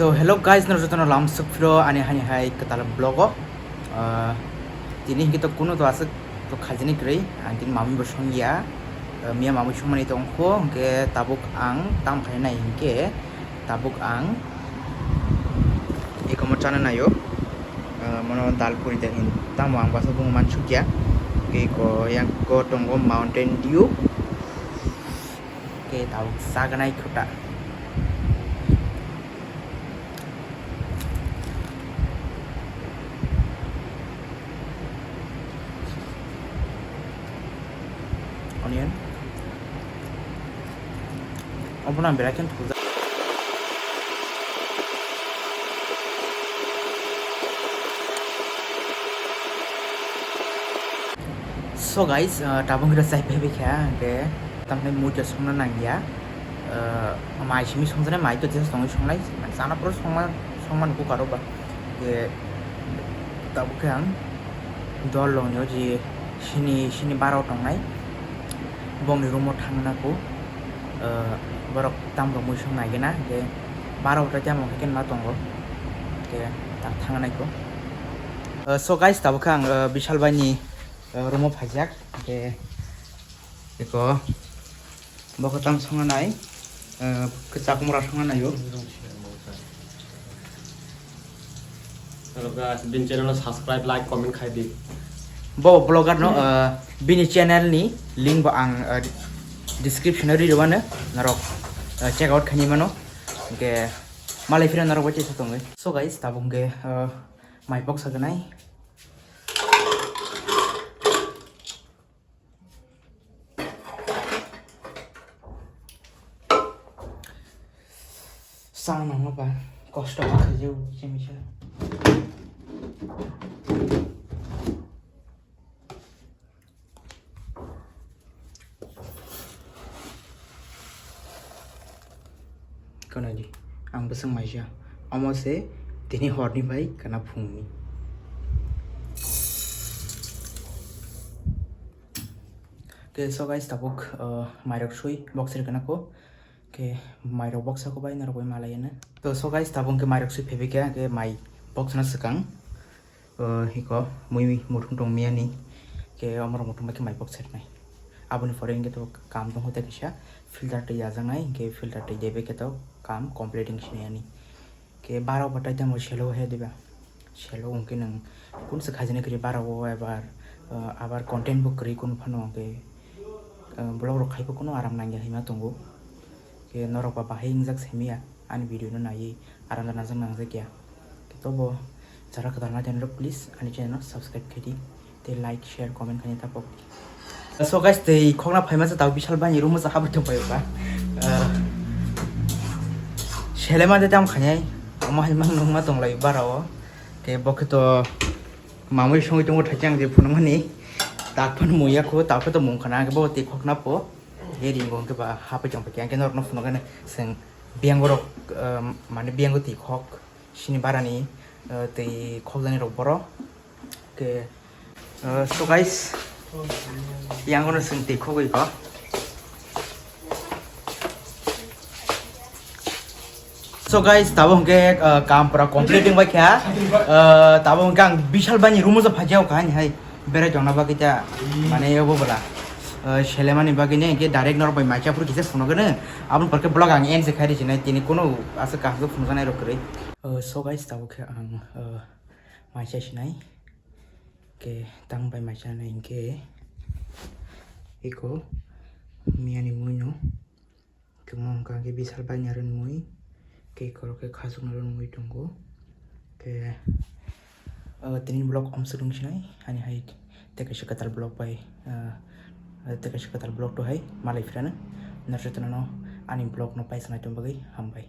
So hello guys, naruto lam sukfro ani hani hai ketala blogo. Tini kita kuno to asik to khajini krei, antin mami bersong ya. Mia mami shumani to ongko ke tabuk ang tam khai nai ke tabuk ang. Iko mo chana na yo. Mono dal puri dahin tam ang basa bung man chukya. Ke ko yang ko tonggo Mountain Dew. Ke tabuk saganai khuta. Onion. Open ang birakin tuza. So guys, tabung kita saya bebek ya, ke tamne muja songna nangya. Mai simi songzane mai to jelas songai songlai, sana terus songman ku karoba. Ke tabuk yang dol long yo ji sini barau tongnai. Bong ni rumah thangna ko borok tam ro muisong nai gena ke barau ta jam ken ma tongo ke ta thangnai ko. So guys tabukang bishal bani rumah phajak ke eko boko tam songa nai kecak murah songa nai yo. Hello guys, bin channel subscribe, like, comment khai di. Bo blogger no bini channel ni link ba ang description ri mana narok check out khani mano ke malai fira narok bache satong. So guys tabung ke my box aganai sang nang apa kosto khajeu chemisha Kanadi, ang besang maisha. Amo se tini horni bai kana phungni. Okay, so guys tabuk mairok shui boxer kana ko ke mairok box ko bai nar koi malayana. So guys tabung ke mairok shui phebe ke mai box na sekang hiko mui muthung tong miani ke amar muthung ke mai box set nai. Abun foreign ke to काम तो होता किसा filter टे जाजंगाई के filter टे देबे के तो काम completing shini के 12 बटा तम शेलो है दिबा शेलो उनके नंग कुन से खाजने करी 12 वो एबार आबार कंटेंट बुक करी कुन फनो के ब्लॉग रखाई को कुनो आराम नांगे हिमा तंगो के नरक बा बाहिं जक सेमिया आनि वीडियो न नाई आराम जना जंग नांगे क्या के तो बो जरा कदाना चैनल प्लीज आनि चैनल सब्सक्राइब करी ते लाइक शेयर कमेंट खानि थापक. So guys, the khongna phai ma sa taw bishal bani room sa habut pai ba shele ma de tam khanyai ma hai mang nong ma tong lai barao ke bok to mamui songi tong thachang je phunang hani tak phan muya ko ta pha to mong khana ke bo ti khokna po he ring gong ke ba ha pa jong pa kyang ke nor no phunang ne seng biang gorok mane biang go ti khok sini barani te khokjani rok boro ke so guys yang kono sing tikho ko iko so guys tabong ke काम पूरा completing ba kya tabong kang bishal bani room sa phajao kan hai bere jona ba kita mane yobo bola shele mani ba gine ke direct nor bai macha pur kise phono gane abun par ke blog ang en se khari chine tini kono asa ka go phone ganai rokre so guys tabong ke ang macha shinai ke tang bai macha nai ke iko miani muino kemong ka ke bisal banyaran mui ke koro ke khasung naron mui tonggo ke tinin blog om surung sinai ani hai teka shakatal blog bai teka shakatal blog to hai malai frana narjatana no ani blog no paisa na tombagai hambai.